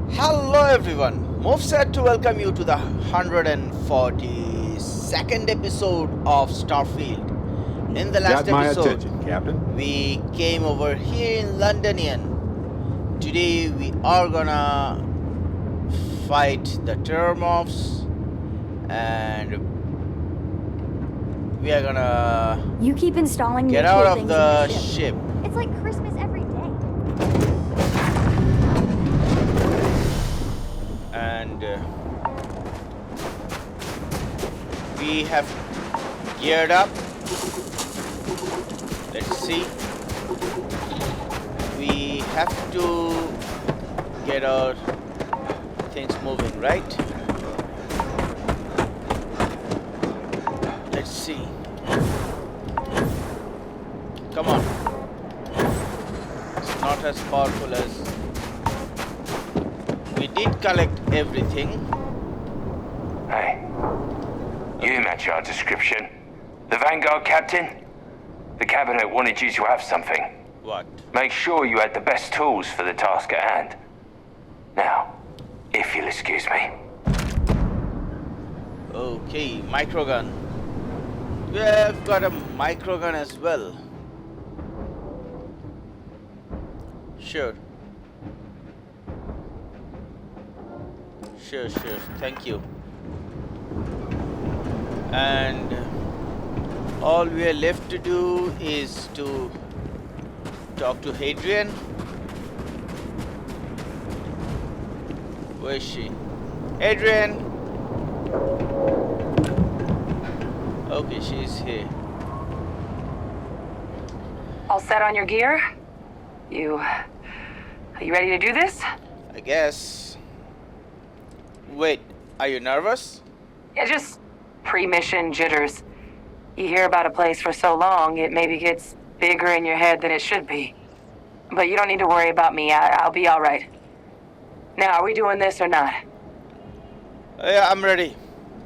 Hello everyone, MUFS had to welcome you to the 142nd episode of Starfield. In the last Got my episode, attention, Captain. we came over here in Londonion. Today we are gonna fight the terror mobs and we are gonna You keep installing get new out cool of things the in your ship. It's like Christmas every day. And we have geared up. Let's see. We have to get our things moving, right? Let's see. Come on. It's not as powerful as we did collect everything. Hey, you match our description. The Vanguard captain? The cabinet wanted you to have something. What? Make sure you had the best tools for the task at hand. Now, if you'll excuse me. Okay, microgun. We have got a microgun as well. Sure. Sure, thank you. And all we are left to do is to talk to Hadrian. Where is she? Hadrian! Okay, she's here. All set on your gear? Are you ready to do this? I guess. Wait, are you nervous? Yeah, just pre-mission jitters. You hear about a place for so long, it maybe gets bigger in your head than it should be. But you don't need to worry about me. I'll be all right. Now, are we doing this or not? Yeah, I'm ready.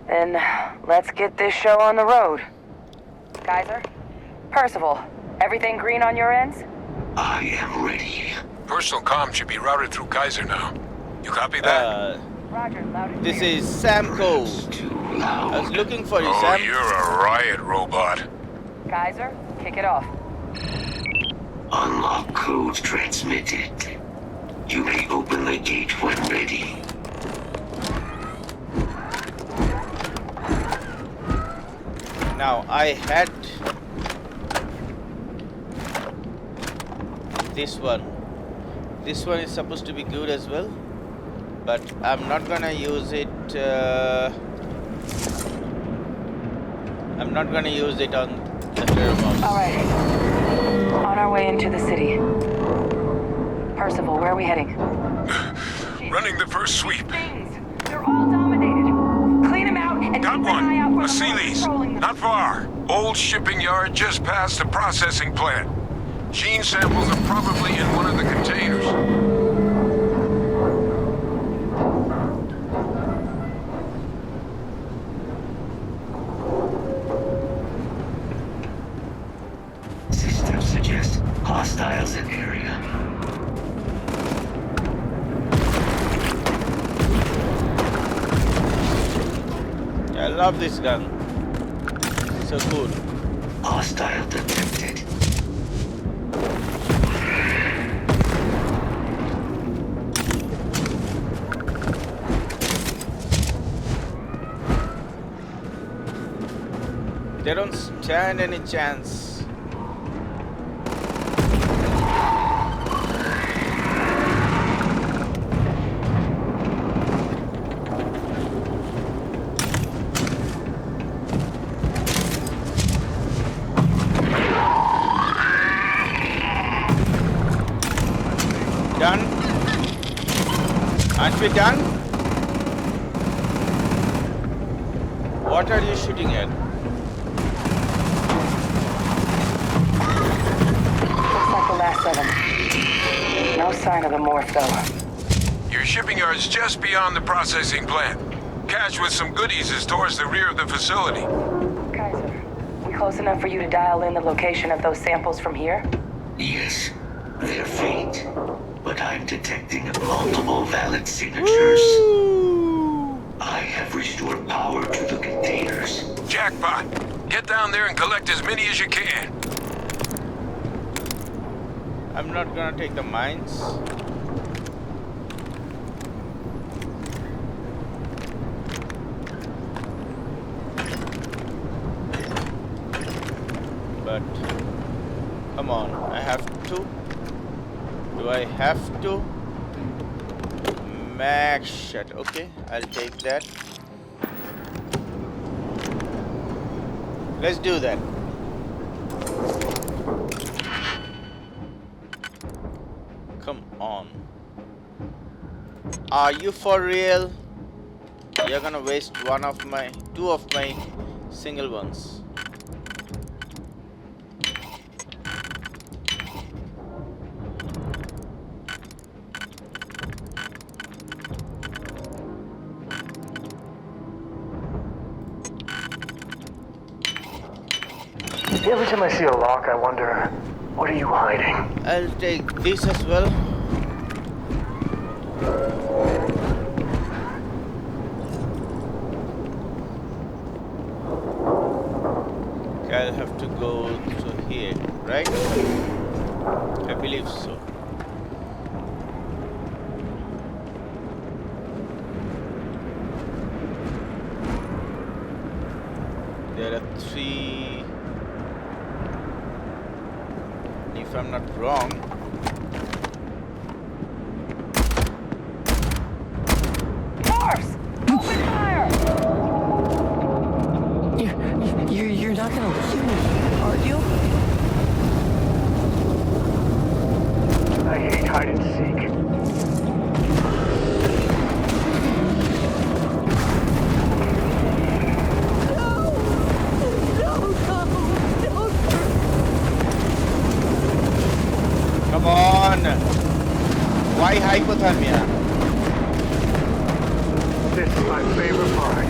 Then let's get this show on the road. Kaiser? Percival, everything green on your ends? I am ready. Personal comm should be routed through Kaiser now. You copy that? Roger, loud and This clear. is Sam Cole. Too I loud. was looking for you, Oh, Sam. you're a riot robot. Kaiser, kick it off. Unlock code transmitted. You may open the gate when ready. Now, I had this one. This one is supposed to be good as well, but I'm not gonna use it. I'm not gonna use it on the terror mobs. All right. On our way into the city. Percival, where are we heading? Running the first sweep. Things. They're all dominated. Clean them out and Got keep an eye out one. for A the ones Sealy's. controlling them. Not far. Old shipping yard just past the processing plant. Gene samples are probably in one of the containers. Systems suggest hostiles in area. I love this gun. So cool. Hostile detected. They don't stand any chance. Done? Aren't we done? What are you shooting at? Looks like the last of them. No sign of the morph, though. Your shipping yard's just beyond the processing plant. Cache with some goodies is towards the rear of the facility. Kaiser, we close enough for you to dial in the location of those samples from here? Yes, they're faint, but I'm detecting multiple valid signatures. I have restored power to the containers. Jackpot. Get down there and collect as many as you can. I'm not gonna take the mines. But come on, I have to. Do I have to? Max shot. Okay, I'll take that. Let's do that. Come on. Are you for real? You're gonna waste two of my single ones. Every time I see a lock, I wonder, what are you hiding? I'll take this as well. Okay, I'll have to go to here, right? I believe so. There are 3. If I'm not wrong. MUFS! Open fire! You're not gonna leave me, are you? I hate hide and seek. Come on! Why hypothermia? This is my favorite part.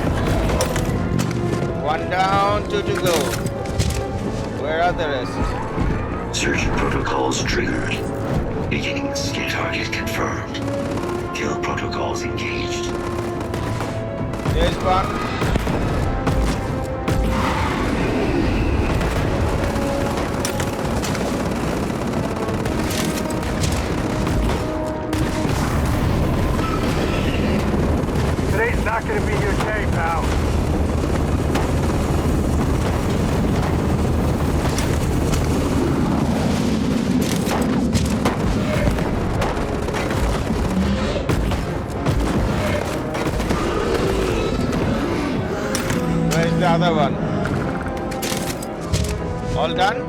1 down, 2 to go. Where are the rest? Search protocols triggered. Beginning skin target confirmed. Kill protocols engaged. There's one. Today's not gonna be your day, pal. Where's the other one? All done?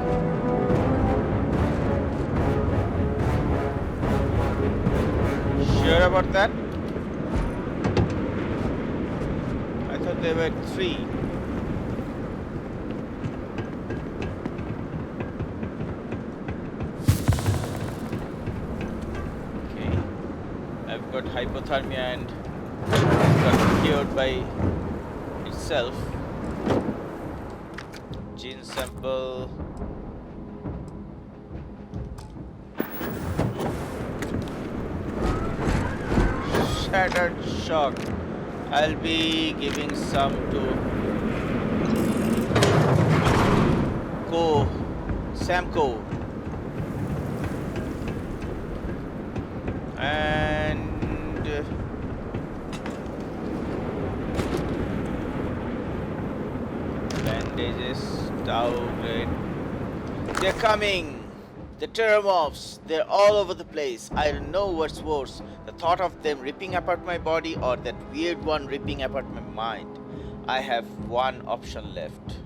Sure about that? I thought there were 3. Okay. I've got hypothermia and got cured by itself. Gene sample. Shattered shock. I'll be giving some to Samco. And bandages, towel, great. They're coming! The Terramorphs, they're all over the place. I don't know what's worse, the thought of them ripping apart my body or that weird one ripping apart my mind. I have one option left.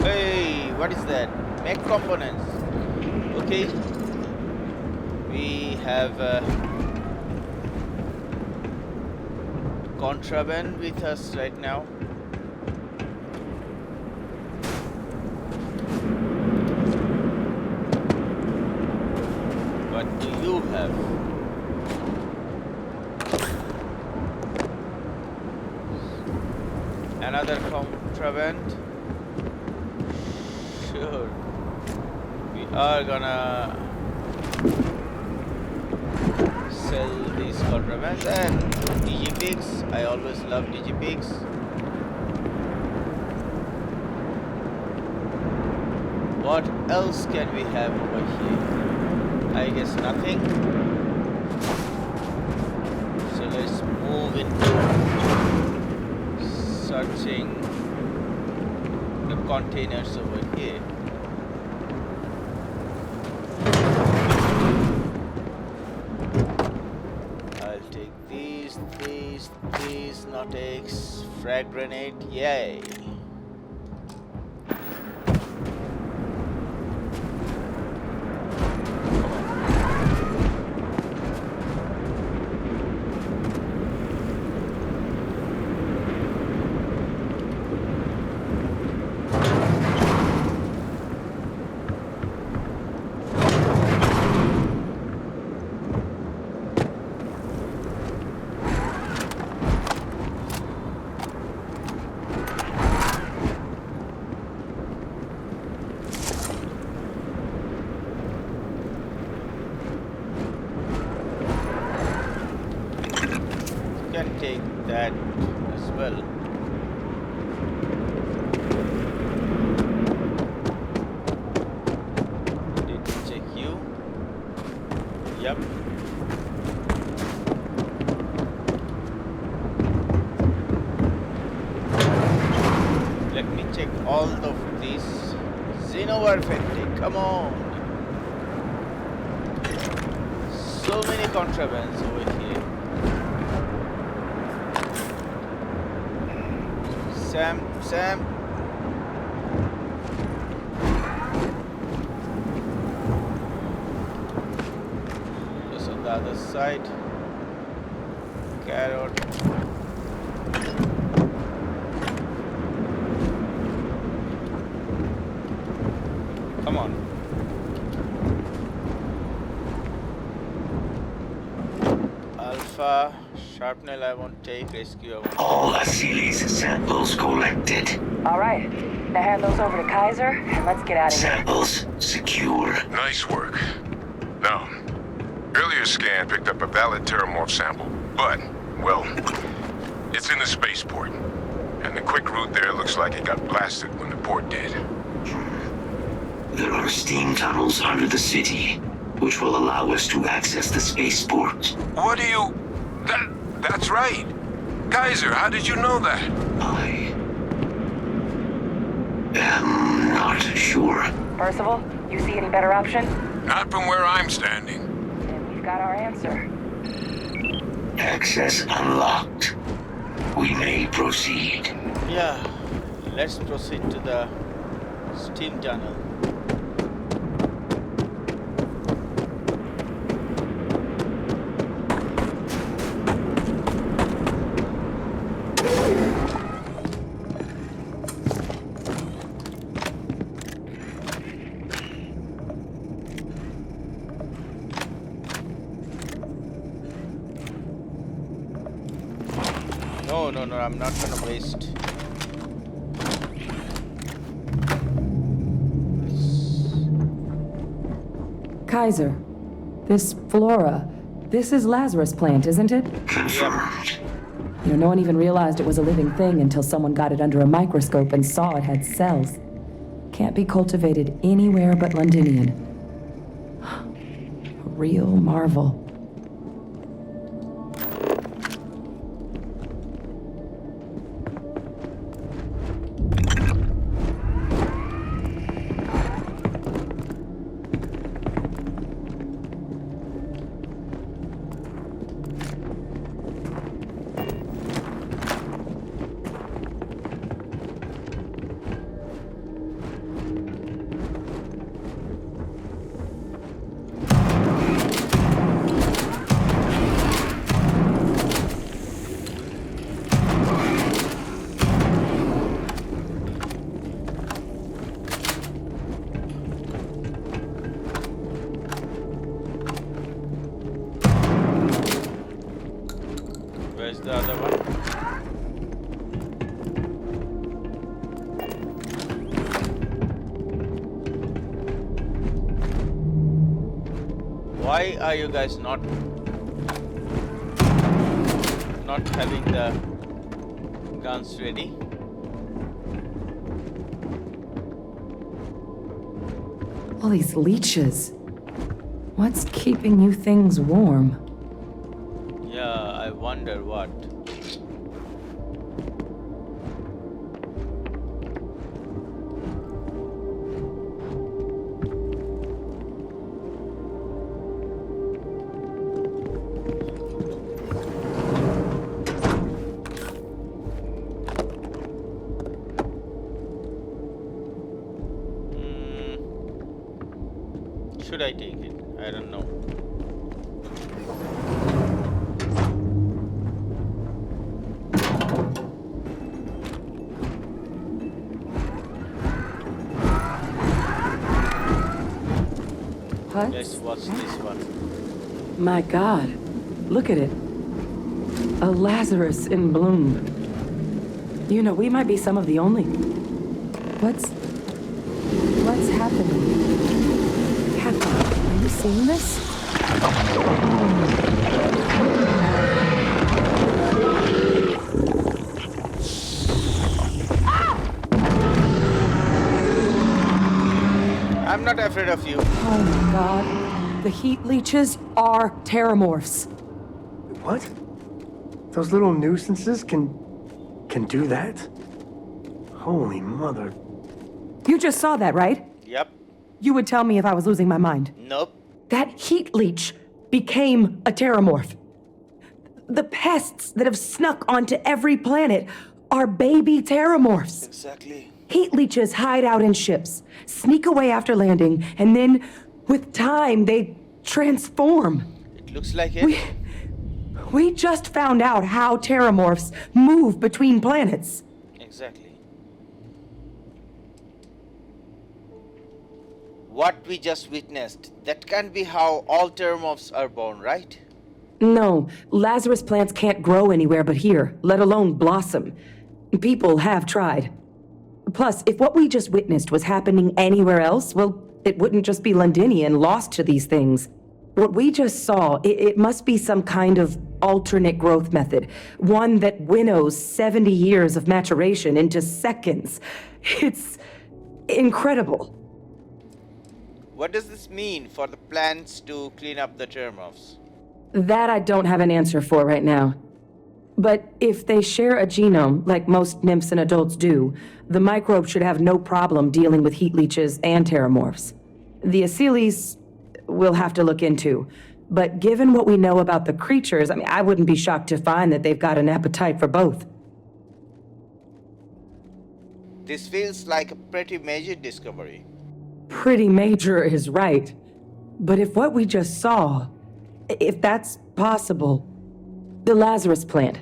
Hey, what is that? Mech components. Okay. We have contraband with us right now. have. Another contraband. Sure. We are gonna sell these contrabands and digipigs. I always love digipigs. What else can we have over here? I guess nothing. So let's move into searching the containers over here. I'll take these, not X, frag grenade, yay. Can take that as well. Did check you? Yep. Let me check all of these. Xenowarfactic, come on. So many contrabands over here. Sam. Just on the other side. Carrot. Come on. Alpha. Sharpnel I won't take, rescue I won't take. All Asili's samples collected. All right. Now hand those over to Kaiser, and let's get out of here. Samples secure. Nice work. Now, earlier scan picked up a valid Terramorph sample, but, well, it's in the spaceport. And the quick route there looks like it got blasted when the port did. There are steam tunnels under the city, which will allow us to access the spaceport. What do you... That's right. Kaiser, how did you know that? I am not sure. Percival, you see any better option? Not from where I'm standing. Then we've got our answer. Access unlocked. We may proceed. Yeah, let's proceed to the steam tunnel. No, I'm not gonna waste. Kaiser, this flora, this is Lazarus plant, isn't it? Confirmed. You know, no one even realized it was a living thing until someone got it under a microscope and saw it had cells. Can't be cultivated anywhere but Londonion. A real marvel. Why are you guys not having the guns ready? All these leeches. What's keeping you things warm? Yeah, I wonder what. Should I take it? I don't know. What? Let's watch this one. My God, look at it. A Lazarus in bloom. You know, we might be some of the only... What's happening? Headphone, are you seeing this? I'm not afraid of you. Oh my God. The heat leeches are terramorphs. What? Those little nuisances can do that? Holy mother. You just saw that, right? Yep. You would tell me if I was losing my mind. Nope. That heat leech became a terramorph. The pests that have snuck onto every planet are baby terramorphs. Exactly. Heat leeches hide out in ships, sneak away after landing, and then, with time, they transform. It looks like it. We just found out how terramorphs move between planets. Exactly. What we just witnessed, that can't be how all terramorphs are born, right? No, Lazarus plants can't grow anywhere but here, let alone blossom. People have tried. Plus, if what we just witnessed was happening anywhere else, well, it wouldn't just be Londonion lost to these things. What we just saw, it must be some kind of alternate growth method. One that winnows 70 years of maturation into seconds. It's incredible. What does this mean for the plans to clean up the terramorphs? That I don't have an answer for right now. But if they share a genome, like most nymphs and adults do, the microbe should have no problem dealing with heat leeches and terramorphs. The Aciles we'll have to look into. But given what we know about the creatures, I wouldn't be shocked to find that they've got an appetite for both. This feels like a pretty major discovery. Pretty major is right. But if what we just saw, if that's possible, the Lazarus plant,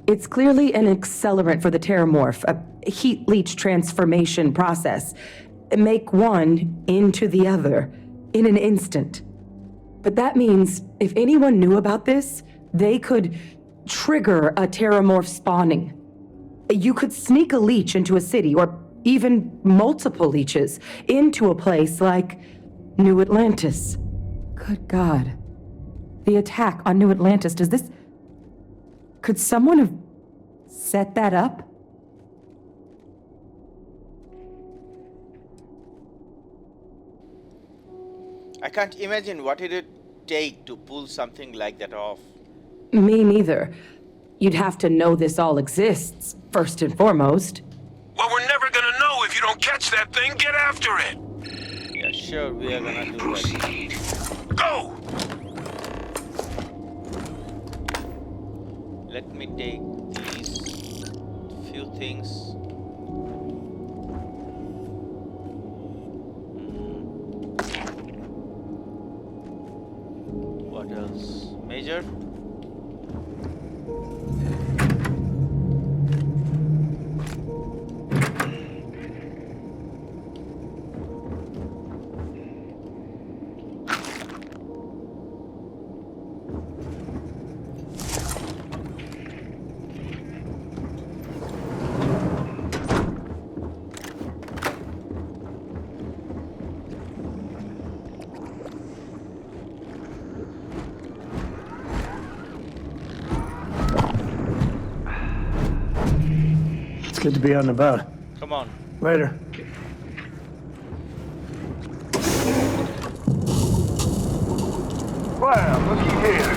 it's clearly an accelerant for the terramorph, a heat leech transformation process. Make one into the other in an instant. But that means if anyone knew about this, they could trigger a terramorph spawning. You could sneak a leech into a city, or even multiple leeches, into a place like New Atlantis. Good God. The attack on New Atlantis, could someone have set that up? I can't imagine what it would take to pull something like that off. Me neither. You'd have to know this all exists, first and foremost. Well, we're never gonna know if you don't catch that thing. Get after it. Yeah, sure, we are gonna do that. Proceed. Go! Let me take these few things. What else? Major? Good to be out and about. Come on. Later. Wow, looky here.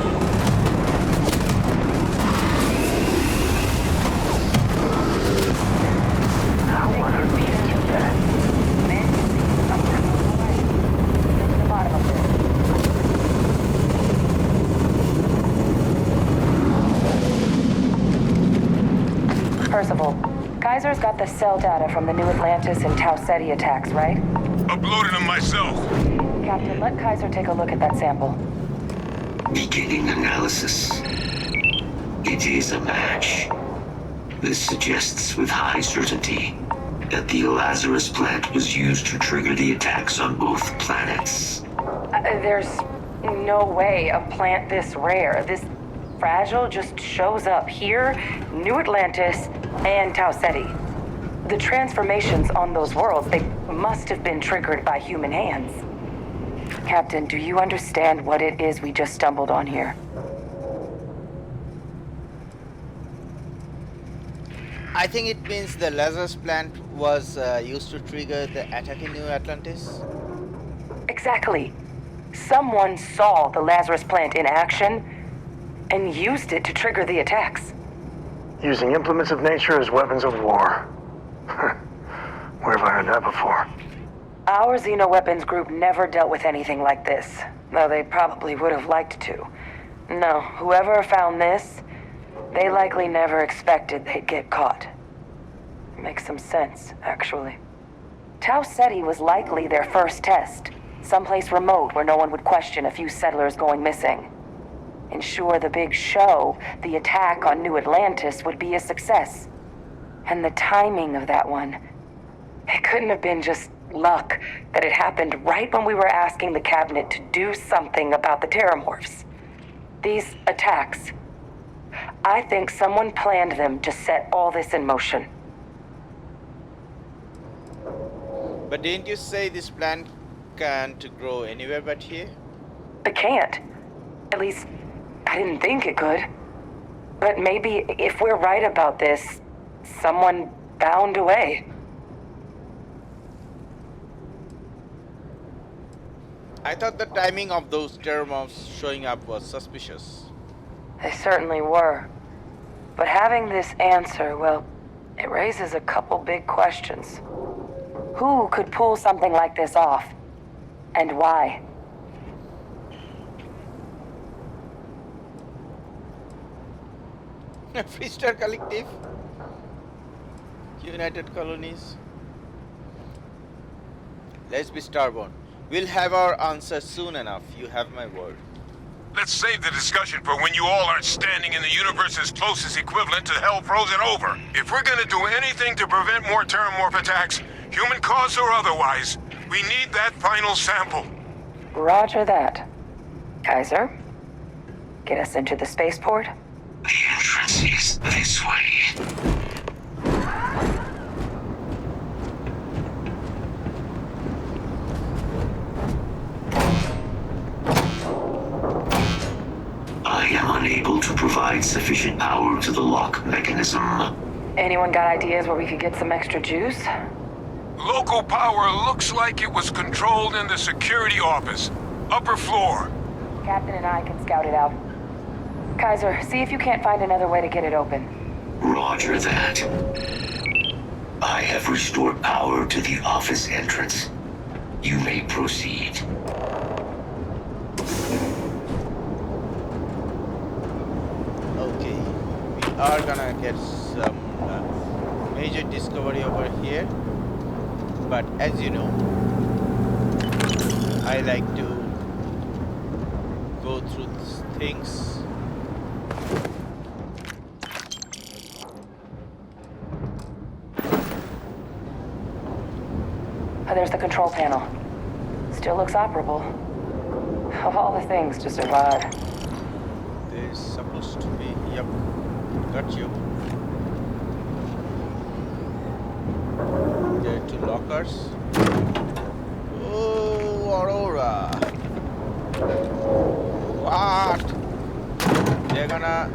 How on earth did you do that? Percival, Kaiser's got the cell data from the New Atlantis and Tau Ceti attacks, right? Uploaded them myself. Captain, let Kaiser take a look at that sample. Beginning analysis. It is a match. This suggests with high certainty that the Lazarus plant was used to trigger the attacks on both planets. There's no way a plant this rare, this fragile, just shows up here, New Atlantis, and Tau Ceti. The transformations on those worlds, they must have been triggered by human hands. Captain, do you understand what it is we just stumbled on here? I think it means the Lazarus plant was used to trigger the attack in New Atlantis. Exactly. Someone saw the Lazarus plant in action and used it to trigger the attacks. Using implements of nature as weapons of war. Where have I heard that before? Our Xenoweapons group never dealt with anything like this, though they probably would have liked to. No, whoever found this, they likely never expected they'd get caught. Makes some sense, actually. Tau Ceti was likely their first test, someplace remote where no one would question a few settlers going missing. Ensure the big show, the attack on New Atlantis, would be a success. And the timing of that one, it couldn't have been just luck that it happened right when we were asking the cabinet to do something about the terramorphs. These attacks, I think someone planned them to set all this in motion. But didn't you say this plant can't grow anywhere but here? It can't. At least, I didn't think it could. But maybe if we're right about this, someone found a way. I thought the timing of those terramorphs showing up was suspicious. They certainly were. But having this answer, well, it raises a couple big questions. Who could pull something like this off? And why? Freestar Collective? United Colonies? Let's be starborn. We'll have our answer soon enough. You have my word. Let's save the discussion for when you all aren't standing in the universe's closest equivalent to hell frozen over. If we're gonna do anything to prevent more terramorph attacks, human cause or otherwise, we need that final sample. Roger that. Kaiser, get us into the spaceport? The entrance is this way. I am unable to provide sufficient power to the lock mechanism. Anyone got ideas where we could get some extra juice? Local power looks like it was controlled in the security office. Upper floor. Captain and I can scout it out. Kaiser, see if you can't find another way to get it open. Roger that. I have restored power to the office entrance. You may proceed. Okay, we are gonna get some major discovery over here. But as you know, I like to go through things. Oh, there's the control panel. Still looks operable. Of all the things to survive. There's supposed to be, yep, got you. There are two lockers. Oh, Aurora. What? They're gonna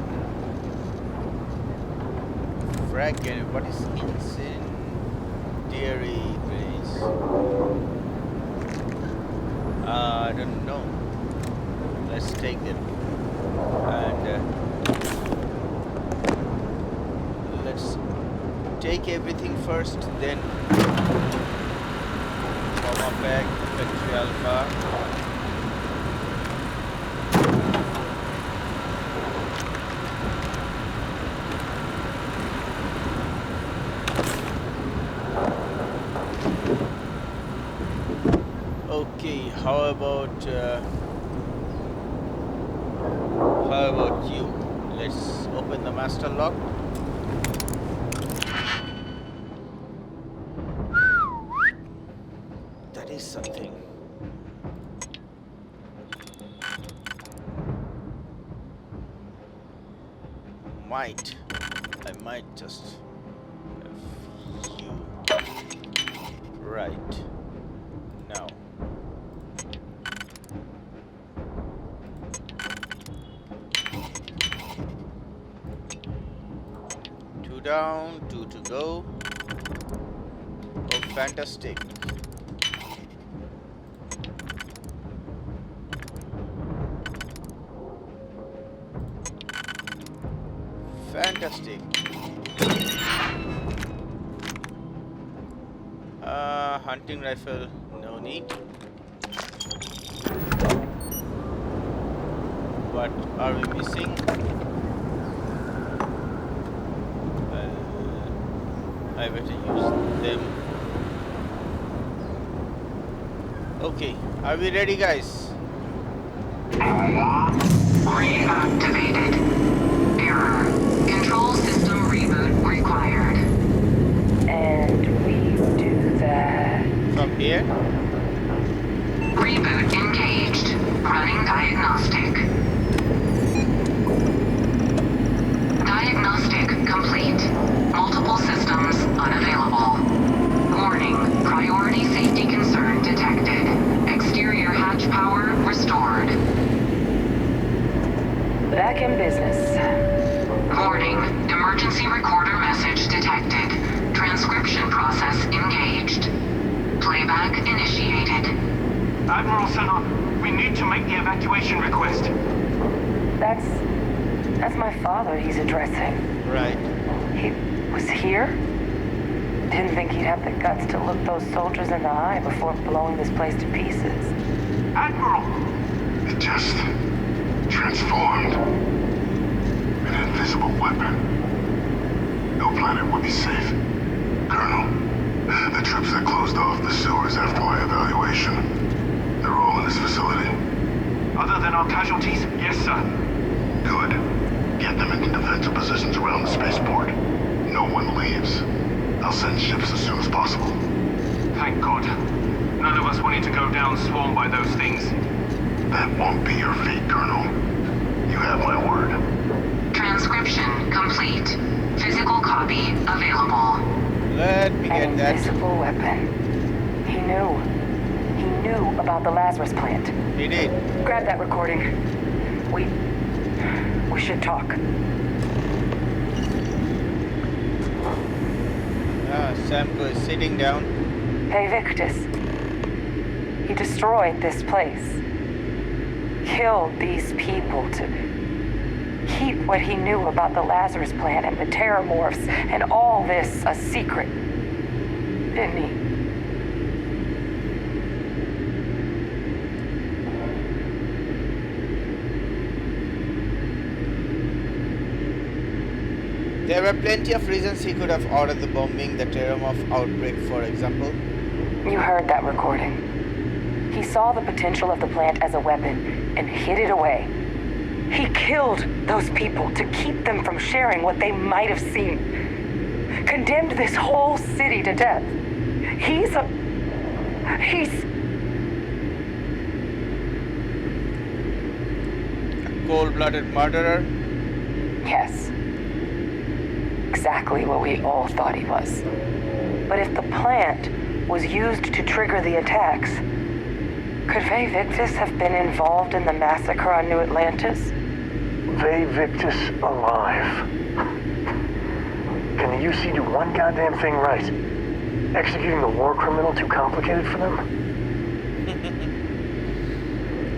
frag grenade. What is incendiary grenades? I don't know. Let's take them. And let's take everything first, then trauma bag, factory alpha. Okay, how about you? Let's open the master lock. That is something. I might just have you right now. Two down, two to go. Oh, fantastic. Fantastic. Hunting rifle, no need. What are we missing? I better use them. Okay, are we ready, guys? Reactivated. Error. Control system reboot required. And we do that from here. Reboot engaged. Running diagnostic. Diagnostic complete. Multiple systems unavailable. Warning. Priority safety concern detected. Exterior hatch power restored. Back in business. Warning. Emergency recorder message detected. Transcription process engaged. Playback initiated. Admiral Center, we need to make the evacuation request. That's my father he's addressing. Right. He was here? Didn't think he'd have the guts to look those soldiers in the eye before blowing this place to pieces. Admiral! It just transformed. An invisible weapon. No planet would be safe. Colonel, the troops that closed off the sewers after my evaluation, they're all in this facility. Other than our casualties? Yes, sir. Good. Get them into defensive positions around the spaceport. No one leaves. I'll send ships as soon as possible. Thank God. None of us wanted to go down swarmed by those things. That won't be your fate, Colonel. You have my word. Transcription complete. Physical copy available. Let me get An that. invisible weapon. He knew. He knew about the Lazarus plant. He did. Grab that recording. We should talk. Samko is sitting down. Hey, Victus. He destroyed this place. Killed these people to keep what he knew about the Lazarus plant and the terramorphs and all this a secret. Didn't he? There were plenty of reasons he could have ordered the bombing, the terramorph outbreak, for example. You heard that recording. He saw the potential of the plant as a weapon and hid it away. He killed those people to keep them from sharing what they might have seen. Condemned this whole city to death. He's a cold-blooded murderer? Yes. Exactly what we all thought he was. But if the plant was used to trigger the attacks, could Ve Victus have been involved in the massacre on New Atlantis? Ve Victus alive. Can the UC do one goddamn thing right? Executing the war criminal too complicated for them?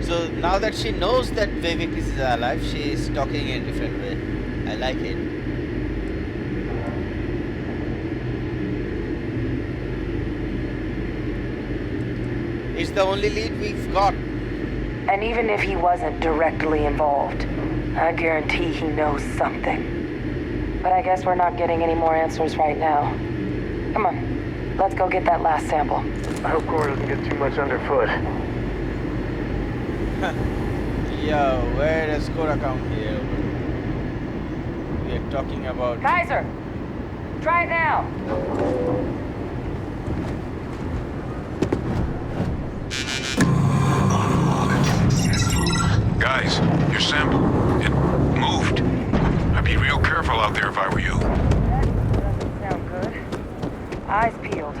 So now that she knows that Vivek is alive, she is talking in a different way. I like it. It's the only lead we've got. And even if he wasn't directly involved, I guarantee he knows something. But I guess we're not getting any more answers right now. Come on, let's go get that last sample. I hope Cora doesn't get too much underfoot. Yo, where does Cora come here? We are talking about... Kaiser! Try it now! Guys, your sample, it moved. I'd be real careful out there if I were you. That doesn't sound good. Eyes peeled.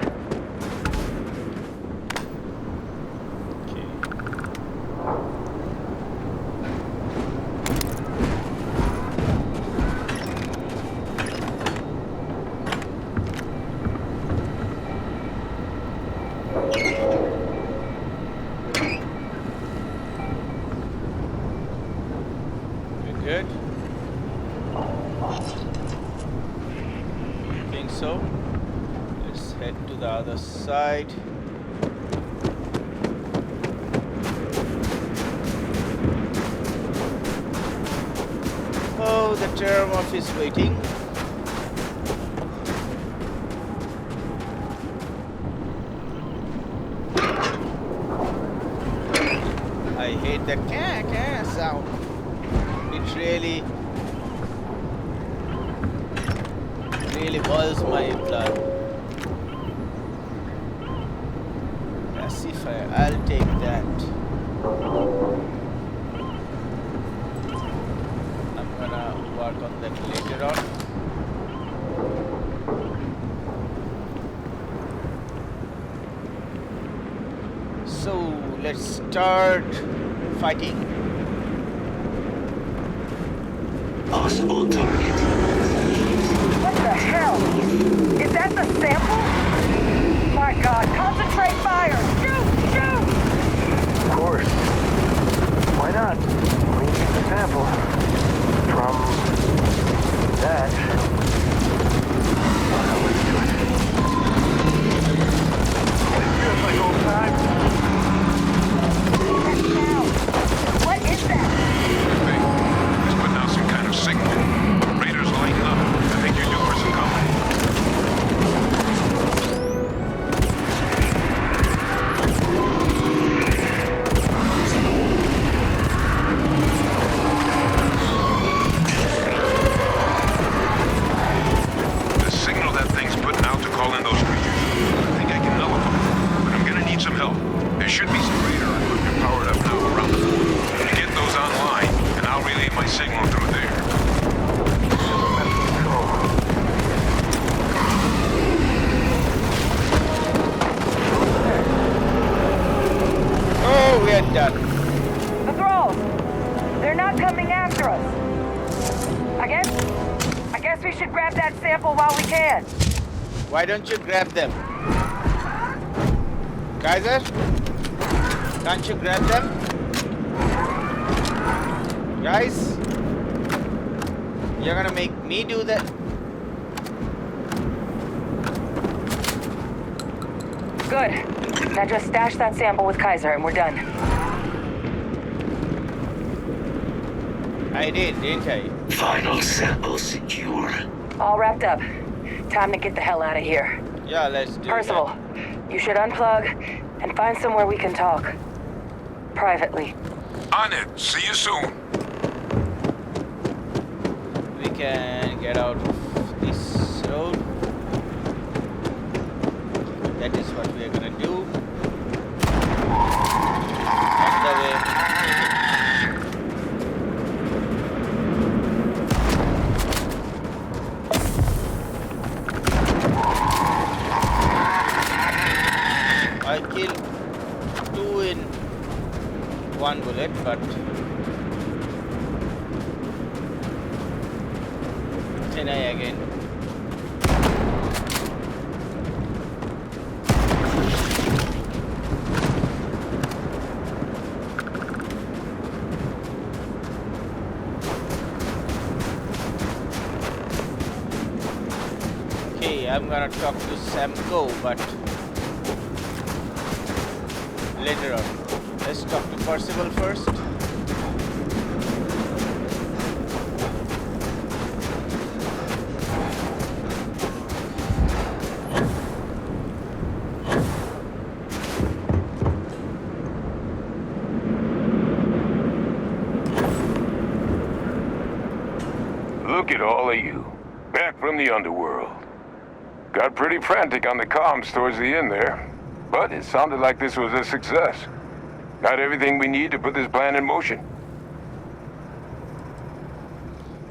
Good. I think so. Let's head to the other side. Oh, the Terramorph is waiting. I hate that caw sound. It really boils my blood. Pacifier, I'll take that. I'm gonna work on that later on. So let's start fighting. Possible target. What the hell? Is that the sample? My God, concentrate fire! Shoot! Shoot! Of course. Why not? We can get the sample from that. Let's do it. Feels like old times. What is that? It's putting out some kind of signal. Raiders lighten up. I think you're due for some company. The signal that thing's putting out to call in those creatures, I think I can nullify it. But I'm gonna need some help. There should be some radar equipment powered up now around the board. You get those online, and I'll relay my signal through there. Oh, we are done. The thralls! They're not coming after us. I guess we should grab that sample while we can. Why don't you grab them? Kaiser? Can't you grab them? Guys? You're gonna make me do that? Good. Now just stash that sample with Kaiser and we're done. I did, didn't I? Final sample secure. All wrapped up. Time to get the hell out of here. Yeah, let's do Percival, you should unplug and find somewhere we can talk. Privately. On it. See you soon. We can get out of this road. That is what we are gonna do. On the way. I killed 2 in 1 bullet, but then I again. I'm gonna talk to Sam Go, but later on. Let's talk to Percival first. Look at all of you. Back from the underworld. Got pretty frantic on the comms towards the end there. But it sounded like this was a success. Got everything we need to put this plan in motion.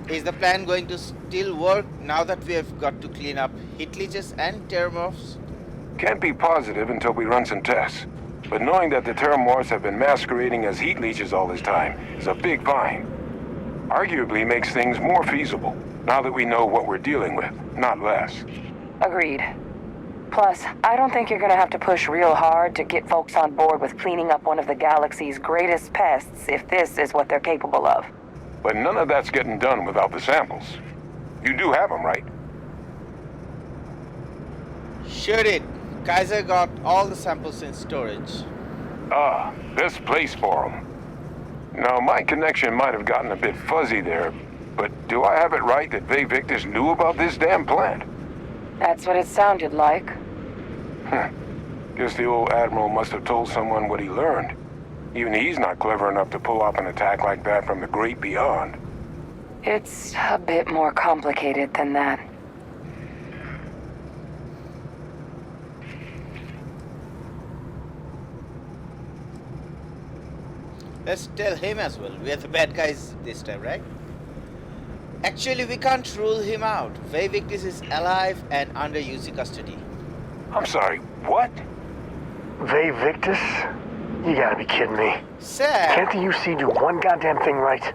Is the plan going to still work now that we have got to clean up heat leeches and terramorphs? Can't be positive until we run some tests. But knowing that the terramorphs have been masquerading as heat leeches all this time is a big find. Arguably makes things more feasible, now that we know what we're dealing with, not less. Agreed. Plus, I don't think you're gonna have to push real hard to get folks on board with cleaning up one of the galaxy's greatest pests if this is what they're capable of. But none of that's getting done without the samples. You do have them, right? Sure did. Kaiser got all the samples in storage. Ah, this place for them. Now, my connection might have gotten a bit fuzzy there, but do I have it right that Ve Victus knew about this damn plant? That's what it sounded like. Guess the old Admiral must have told someone what he learned. Even he's not clever enough to pull off an attack like that from the great beyond. It's a bit more complicated than that. Let's tell him as well. We are the bad guys this time, right? Actually, we can't rule him out. Ve Victus is alive and under UC custody. I'm sorry, what? Ve Victus? You gotta be kidding me. Sam! Can't the UC do one goddamn thing right?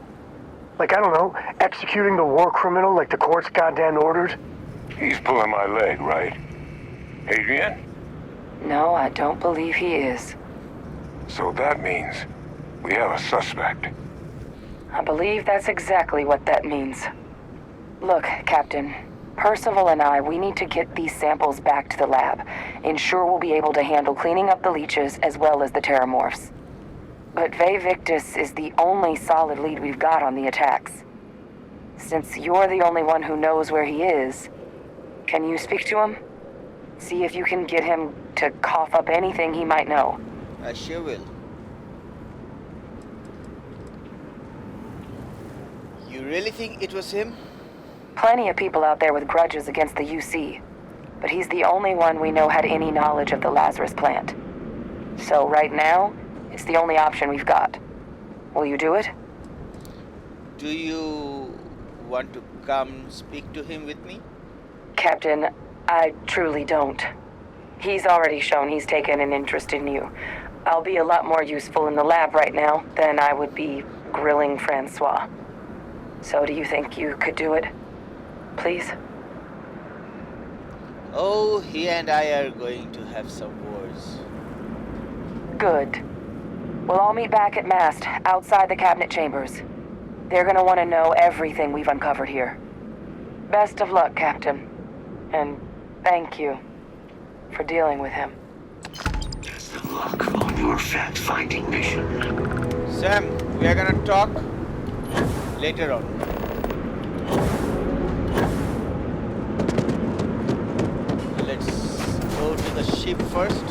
Like, I don't know, executing the war criminal like the court's goddamn ordered? He's pulling my leg, right? Adrian? No, I don't believe he is. So that means we have a suspect. I believe that's exactly what that means. Look, Captain, Percival and I, we need to get these samples back to the lab. Ensure we'll be able to handle cleaning up the leeches as well as the terramorphs. But Ve Victus is the only solid lead we've got on the attacks. Since you're the only one who knows where he is, can you speak to him? See if you can get him to cough up anything he might know. I sure will. You really think it was him? Plenty of people out there with grudges against the UC, but he's the only one we know had any knowledge of the Lazarus plant. So right now, it's the only option we've got. Will you do it? Do you want to come speak to him with me? Captain, I truly don't. He's already shown he's taken an interest in you. I'll be a lot more useful in the lab right now than I would be grilling Francois. So do you think you could do it? Please? Oh, he and I are going to have some wars. Good. We'll all meet back at Mast, outside the cabinet chambers. They're gonna want to know everything we've uncovered here. Best of luck, Captain. And thank you for dealing with him. Best of luck on your fact-finding mission. Sam, we are gonna talk later on. Let's go to the ship first.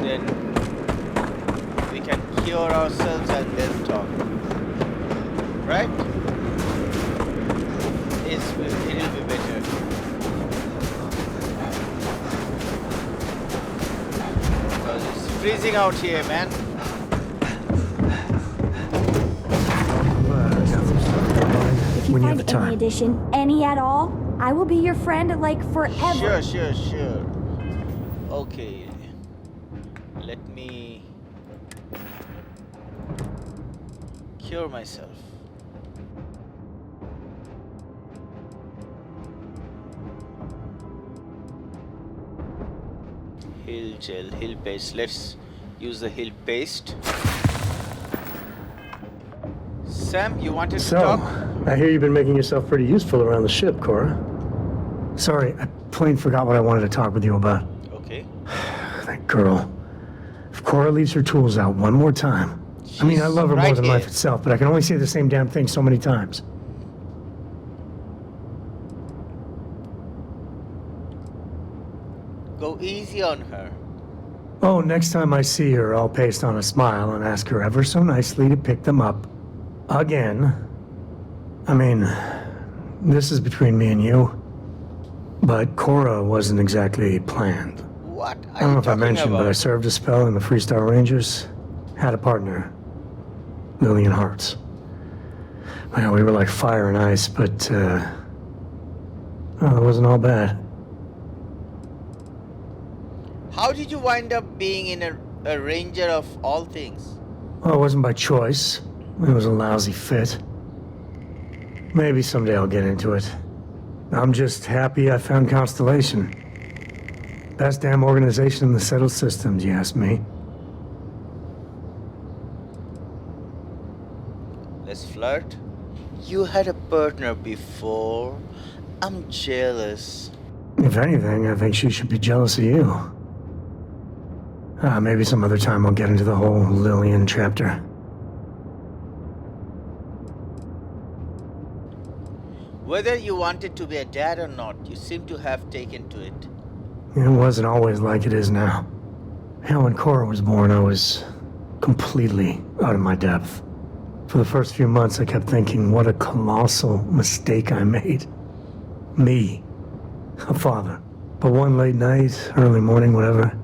Then we can cure ourselves and then talk. Right? It'll be better. Because it's freezing out here, man. If you When you have find the time. any edition, any at all, I will be your friend like forever. Sure. Okay. Let me cure myself. Heal gel, heal paste. Let's use the heal paste. Sam, you wanted to So, talk? I hear you've been making yourself pretty useful around the ship, Cora. Sorry, plain forgot what I wanted to talk with you about. Okay. That girl. If Cora leaves her tools out one more time... I mean, I love her more than life itself, but I can only say the same damn thing so many times. Go easy on her. Oh, next time I see her, I'll paste on a smile and ask her ever so nicely to pick them up. Again. I mean, this is between me and you. But Cora wasn't exactly planned. What I don't know if I mentioned, but I served a spell in the Freestar Rangers. Had a partner. Lillian Hartz. Well, we were like fire and ice, but, it wasn't all bad. How did you wind up being in a ranger of all things? Well, it wasn't by choice. It was a lousy fit. Maybe someday I'll get into it. I'm just happy I found Constellation. Best damn organization in the settled systems, you ask me. Let's flirt. You had a partner before. I'm jealous. If anything, I think she should be jealous of you. Maybe some other time I'll get into the whole Lillian chapter. Whether you wanted to be a dad or not, you seem to have taken to it. It wasn't always like it is now. Hell, when Cora was born, I was completely out of my depth. For the first few months, I kept thinking, what a colossal mistake I made. Me, a father. But one late night, early morning, whatever,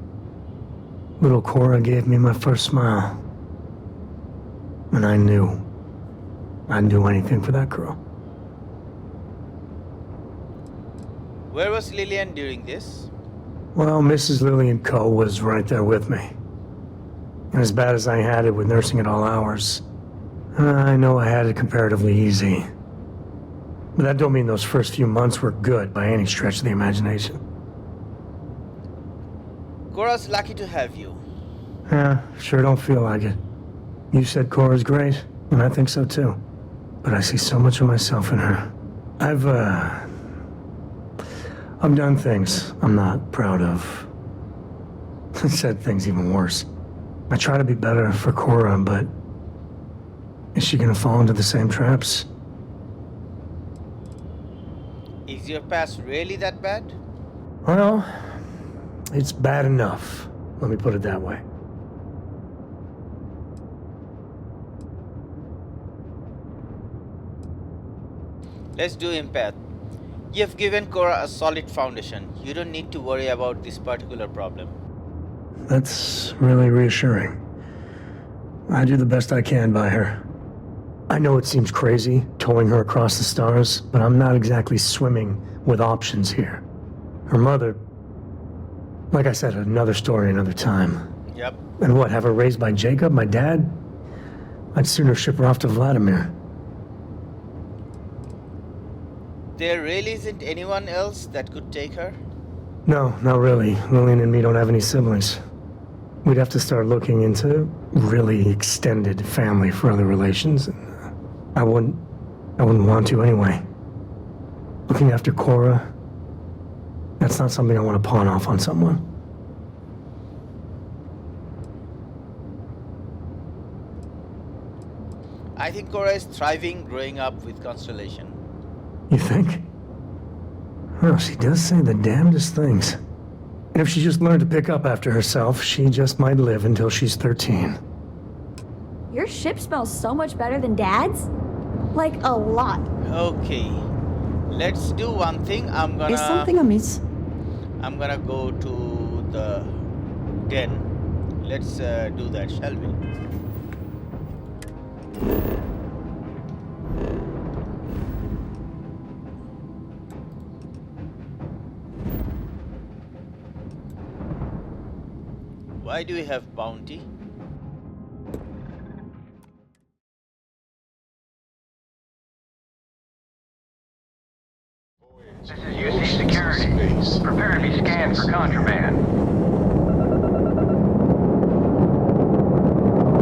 little Cora gave me my first smile. And I knew I'd do anything for that girl. Where was Lillian during this? Well, Mrs. Lillian Coe was right there with me. And as bad as I had it with nursing at all hours, I know I had it comparatively easy. But that don't mean those first few months were good by any stretch of the imagination. Cora's lucky to have you. Yeah, sure don't feel like it. You said Cora's great, and I think so too. But I see so much of myself in her. I've done things I'm not proud of. Said things even worse. I try to be better for Cora, but is she gonna fall into the same traps? Is your past really that bad? Well, it's bad enough. Let me put it that way. Let's do empath. You've given Cora a solid foundation. You don't need to worry about this particular problem. That's really reassuring. I do the best I can by her. I know it seems crazy, towing her across the stars, but I'm not exactly swimming with options here. Her mother... Like I said, another story, another time. Yep. And what, have her raised by Jacob, my dad? I'd sooner ship her off to Vladimir. There really isn't anyone else that could take her? No, not really. Lillian and me don't have any siblings. We'd have to start looking into really extended family for other relations. I wouldn't want to anyway. Looking after Cora, that's not something I want to pawn off on someone. I think Cora is thriving growing up with Constellation. You think? Well, she does say the damnedest things. And if she just learned to pick up after herself, she just might live until she's 13. Your ship smells so much better than Dad's? Like, a lot. Okay. Let's do one thing. Is something amiss? I'm gonna go to the den. Let's do that, shall we? Why do we have bounty? This is UC Security. Prepare to be scanned for contraband.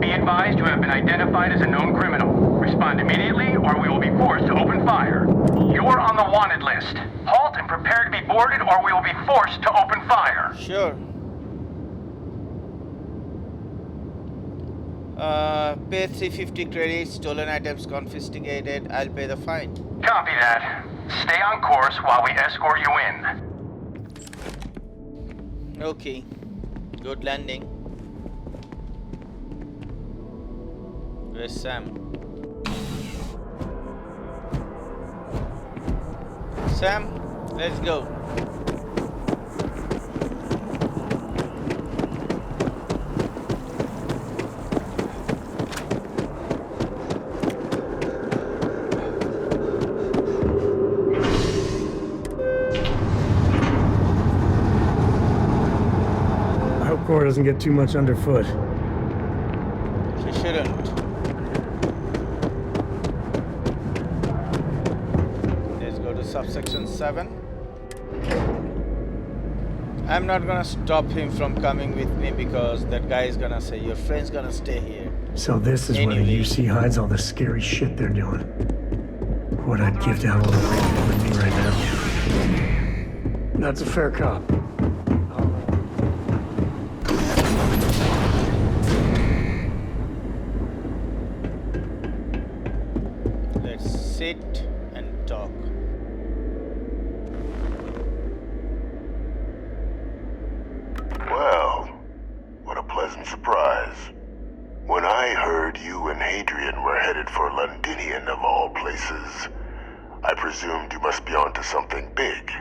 Be advised you have been identified as a known criminal. Respond immediately or we will be forced to open fire. You're on the wanted list. Halt and prepare Prepare to be boarded or we will be forced to open fire. Sure. Pay 350 credits, stolen items confiscated. I'll pay the fine. Copy that. Stay on course while we escort you in. Okay. Good landing. Where's Sam? Sam, let's go. I hope Cora doesn't get too much underfoot. She shouldn't. Let's go to subsection 7. I'm not gonna stop him from coming with me because that guy is gonna say your friend's gonna stay here. So this is where the Anyway. UC hides all the scary shit they're doing. What I'd give to have all the people with me right now. That's a fair cop. Let's sit and talk. Well, what a pleasant surprise. When I heard you and Hadrian were headed for Londonion of all places, I presumed you must be onto something big.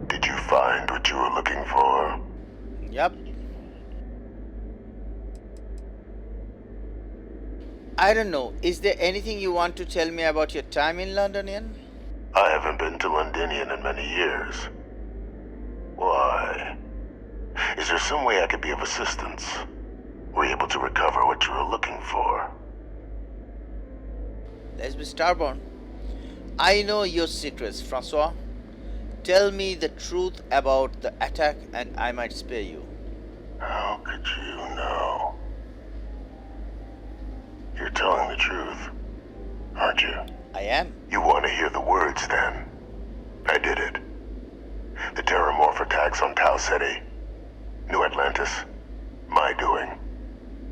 Did you find what you were looking for? Yep. I don't know. Is there anything you want to tell me about your time in Londonion? I haven't been to Londonion in many years. Why? Is there some way I could be of assistance? Were you able to recover what you were looking for? Let's be starborn. I know your secrets, Francois. Tell me the truth about the attack and I might spare you. How could you know? You're telling the truth, aren't you? I am. You want to hear the words then? I did it. The Terramorph attacks on Tau Ceti. New Atlantis. My doing.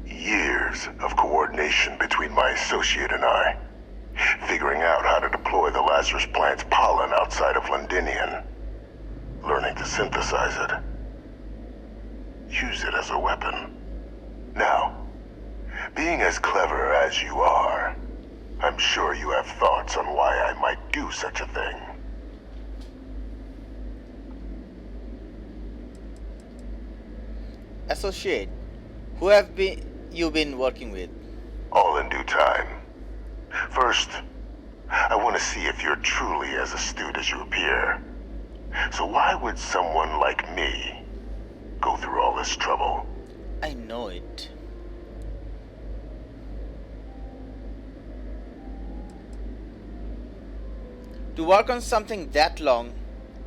Years of coordination between my associate and I. Figuring out how to deploy the Lazarus plant's pollen outside of Londonion. Learning to synthesize it. Use it as a weapon. Now, being as clever as you are, I'm sure you have thoughts on why I might do such a thing. Associate, who have you been working with? All in due time. First, I want to see if you're truly as astute as you appear. So why would someone like me go through all this trouble? I know it. To work on something that long,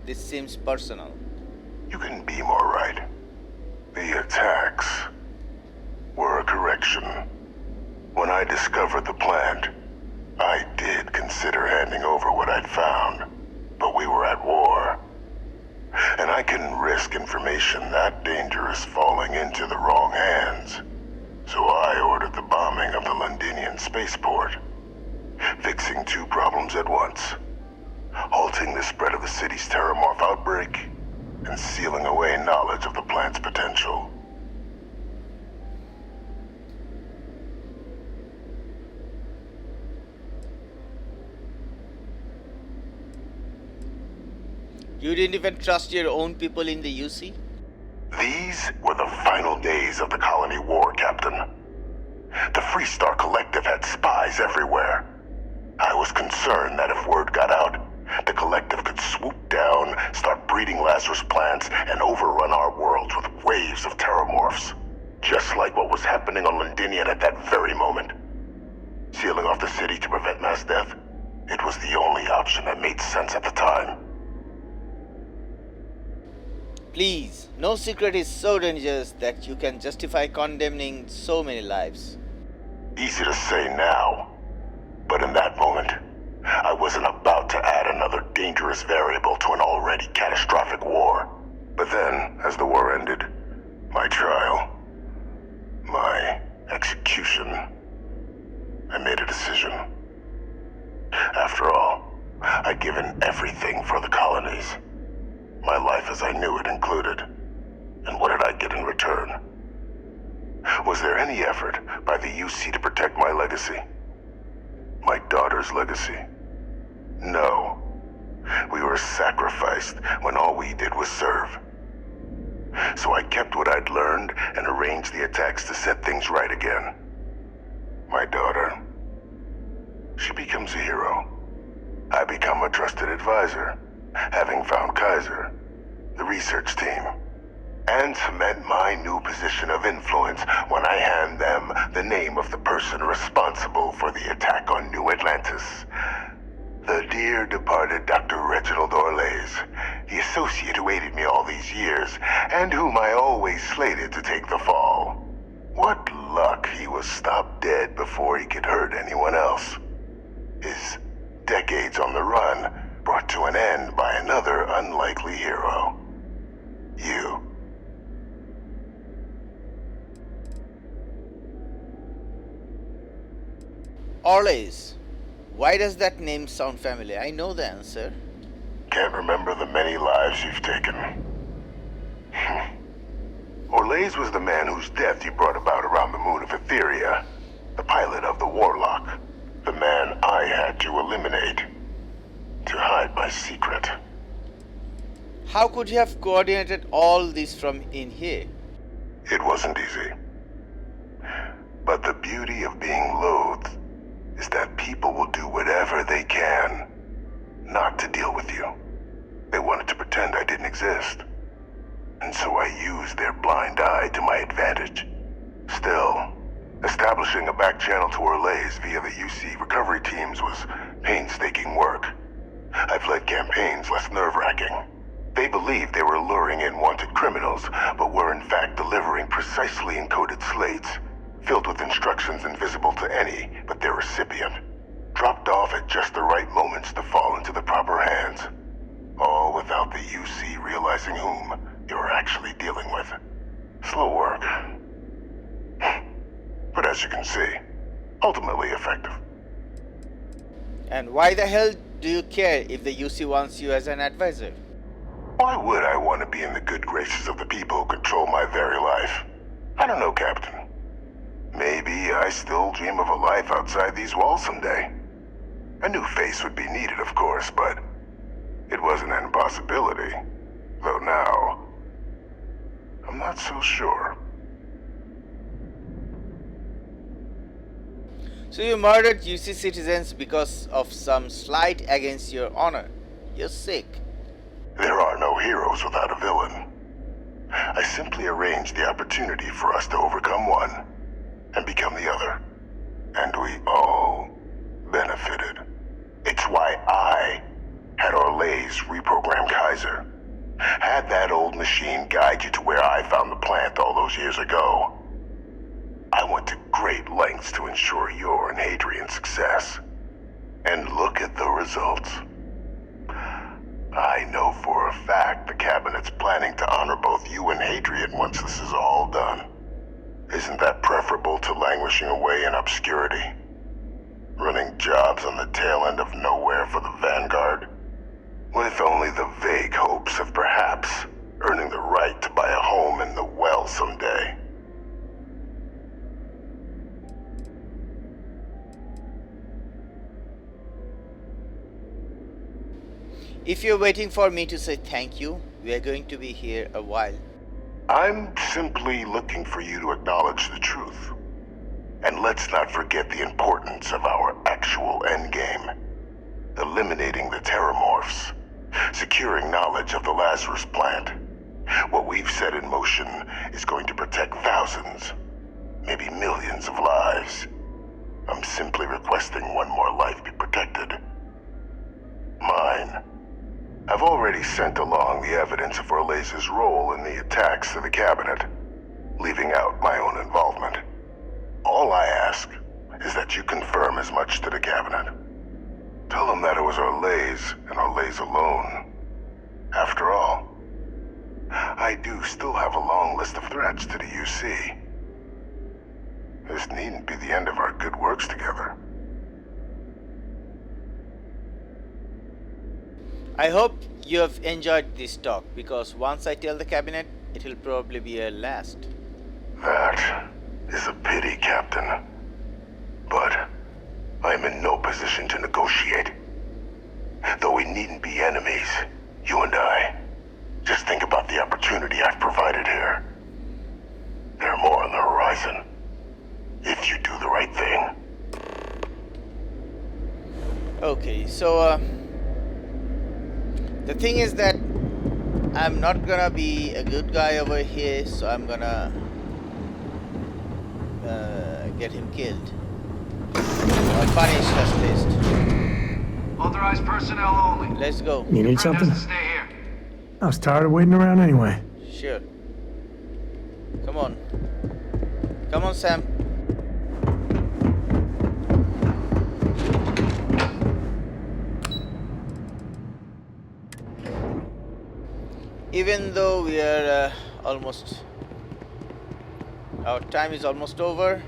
this seems personal. You can be more right. The attacks were a correction. When I discovered the plant, I did consider handing over what I'd found, but we were at war. And I couldn't risk information that dangerous falling into the wrong hands. So I ordered the bombing of the Londonian spaceport, fixing two problems at once. Halting the spread of the city's Terramorph outbreak, and sealing away knowledge of the plant's potential. You didn't even trust your own people in the UC? These were the final days of the colony war, Captain. The Freestar Collective had spies everywhere. I was concerned that if word got out, the Collective could swoop down, start breeding Lazarus plants, and overrun our worlds with waves of Terramorphs. Just like what was happening on Londonion at that very moment. Sealing off the city to prevent mass death, it was the only option that made sense at the time. Please, no secret is so dangerous that you can justify condemning so many lives. Easy to say now, but in that moment, I wasn't about to add another another dangerous variable to an already catastrophic war. But then, as the war ended, my trial, my execution, I made a decision. After all, I'd given everything for the colonies. My life as I knew it included. And what did I get in return? Was there any effort by the UC to protect my legacy? My daughter's legacy? No. We were sacrificed when all we did was serve. So I kept what I'd learned and arranged the attacks to set things right again. My daughter, she becomes a hero. I become a trusted advisor, having found Kaiser, the research team, and cement my new position of influence when I hand them the name of the person responsible for the attack on New Atlantis. The dear departed Dr. Reginald Orlays, the associate who aided me all these years, and whom I always slated to take the fall. What luck he was stopped dead before he could hurt anyone else. His decades on the run brought to an end by another unlikely hero. You. Orlays. Why does that name sound familiar? I know the answer. Can't remember the many lives you've taken. Orlays was the man whose death you brought about around the moon of Etheria. The pilot of the Warlock. The man I had to eliminate. To hide my secret. How could you have coordinated all this from in here? It wasn't easy. But the beauty of being loathed is that people will do whatever they can not to deal with you. They wanted to pretend I didn't exist. And so I used their blind eye to my advantage. Still, establishing a back channel to Orlays via the UC recovery teams was painstaking work. I've led campaigns less nerve-wracking. They believed they were luring in wanted criminals, but were in fact delivering precisely encoded slates, filled with instructions invisible to any but their recipient, dropped off at just the right moments to fall into the proper hands, all without the UC realizing whom you were actually dealing with. Slow work. But as you can see, ultimately effective. And why the hell do you care if the UC wants you as an advisor? Why would I want to be in the good graces of the people who control my very life? I don't know, Captain. Maybe I still dream of a life outside these walls someday. A new face would be needed, of course, but it wasn't an impossibility. Though now, I'm not so sure. So you murdered UC citizens because of some slight against your honor. You're sick. There are no heroes without a villain. I simply arranged the opportunity for us to overcome one and become the other. And we all benefited. It's why I had Orlays reprogram Kaiser. Had that old machine guide you to where I found the plant all those years ago. I went to great lengths to ensure your and Hadrian's success. And look at the results. I know for a fact the Cabinet's planning to honor both you and Hadrian once this is all done. Isn't that preferable to languishing away in obscurity? Running jobs on the tail end of nowhere for the Vanguard? With only the vague hopes of perhaps earning the right to buy a home in the well someday. If you're waiting for me to say thank you, we are going to be here a while. I'm simply looking for you to acknowledge the truth. And let's not forget the importance of our actual endgame. Eliminating the Terramorphs. Securing knowledge of the Lazarus plant. What we've set in motion is going to protect thousands, maybe millions of lives. I'm simply requesting one more life be protected. Mine. I've already sent along the evidence of Orlays' role in the attacks to the Cabinet, leaving out my own involvement. All I ask is that you confirm as much to the Cabinet. Tell them that it was our lays, and our lays alone. After all, I do still have a long list of threats to the UC. This needn't be the end of our good works together. I hope you have enjoyed this talk, because once I tell the cabinet, it will probably be a last. That is a pity, Captain. But I'm in no position to negotiate. Though we needn't be enemies, you and I. Just think about the opportunity I've provided here. There are more on the horizon. If you do the right thing. Okay, so the thing is that I'm not gonna be a good guy over here, so I'm gonna get him killed. Or punished at least. Authorized personnel only. Let's go. You need Friend something? has to stay here. I was tired of waiting around anyway. Sure. Come on. Come on, Sam. Even though we are our time is almost over,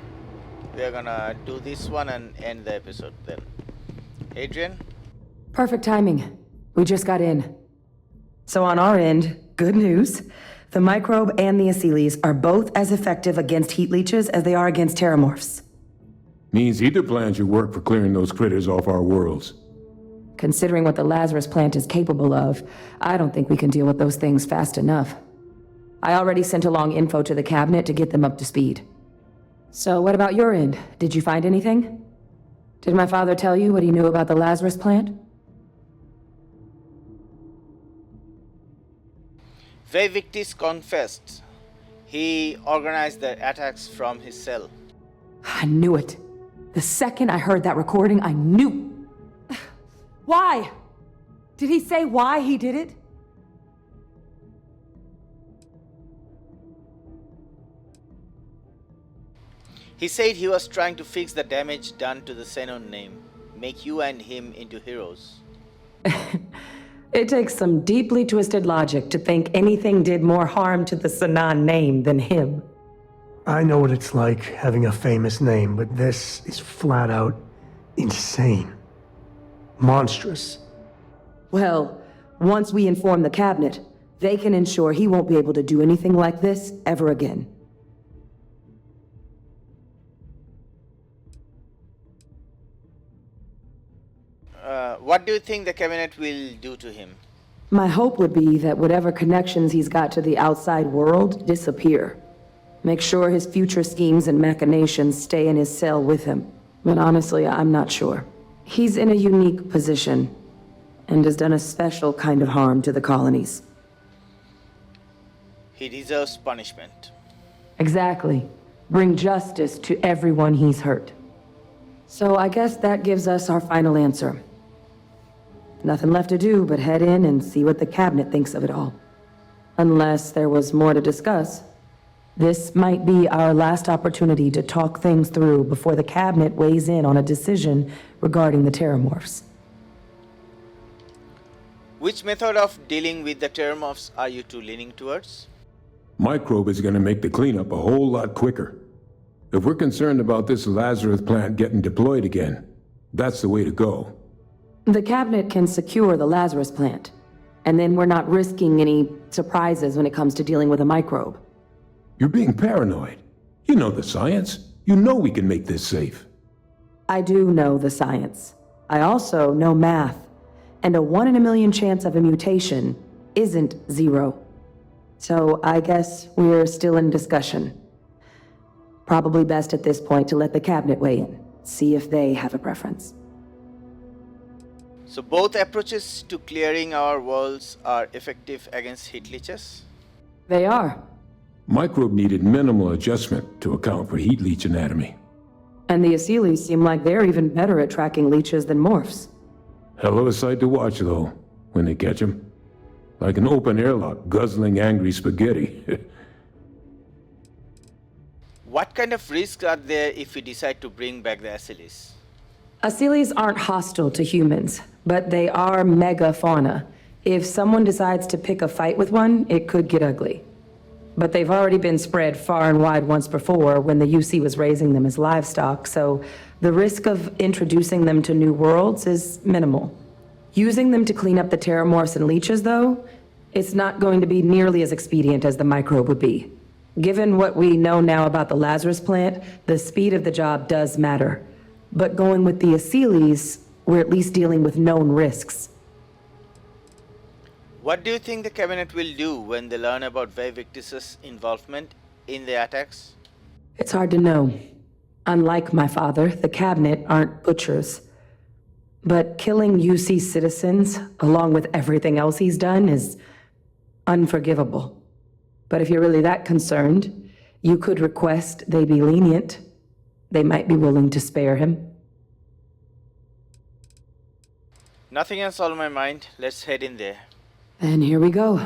we are gonna do this one and end the episode then. Adrian? Perfect timing. We just got in. So on our end, good news. The microbe and the acyles are both as effective against heat leeches as they are against terramorphs. Means either plan should work for clearing those critters off our worlds. Considering what the Lazarus plant is capable of, I don't think we can deal with those things fast enough. I already sent along info to the cabinet to get them up to speed. So what about your end? Did you find anything? Did my father tell you what he knew about the Lazarus plant? Victis confessed. He organized the attacks from his cell. I knew it. The second I heard that recording, I knew. Why? Did he say why he did it? He said he was trying to fix the damage done to the Xenon name, make you and him into heroes. It takes some deeply twisted logic to think anything did more harm to the Sanan name than him. I know what it's like having a famous name, but this is flat out insane. Monstrous. Well, once we inform the cabinet, they can ensure he won't be able to do anything like this ever again. What do you think the cabinet will do to him? My hope would be that whatever connections he's got to the outside world disappear. Make sure his future schemes and machinations stay in his cell with him. But honestly, I'm not sure. He's in a unique position, and has done a special kind of harm to the colonies. He deserves punishment. Exactly. Bring justice to everyone he's hurt. So I guess that gives us our final answer. Nothing left to do but head in and see what the cabinet thinks of it all. Unless there was more to discuss. This might be our last opportunity to talk things through before the cabinet weighs in on a decision regarding the terramorphs. Which method of dealing with the terramorphs are you two leaning towards? Microbe is gonna make the cleanup a whole lot quicker. If we're concerned about this Lazarus plant getting deployed again, that's the way to go. The cabinet can secure the Lazarus plant, and then we're not risking any surprises when it comes to dealing with a microbe. You're being paranoid. You know the science. You know we can make this safe. I do know the science. I also know math. And a 1 in a million chance of a mutation isn't 0. So I guess we're still in discussion. Probably best at this point to let the cabinet weigh in, see if they have a preference. So both approaches to clearing our worlds are effective against heat leeches? They are. Microbe needed minimal adjustment to account for heat leech anatomy. And the acyles seem like they're even better at tracking leeches than morphs. Hell of a sight to watch, though, when they catch them. Like an open airlock guzzling angry spaghetti. What kind of risks are there if we decide to bring back the acyles? Asylees aren't hostile to humans, but they are megafauna. If someone decides to pick a fight with one, it could get ugly. But they've already been spread far and wide once before when the UC was raising them as livestock, so the risk of introducing them to new worlds is minimal. Using them to clean up the terramorphs and leeches, though, it's not going to be nearly as expedient as the microbe would be. Given what we know now about the Lazarus plant, the speed of the job does matter. But going with the Asylees, we're at least dealing with known risks. What do you think the cabinet will do when they learn about Vivictus's involvement in the attacks? It's hard to know. Unlike my father, the cabinet aren't butchers. But killing UC citizens, along with everything else he's done, is unforgivable. But if you're really that concerned, you could request they be lenient. They might be willing to spare him. Nothing else on my mind. Let's head in there. And here we go.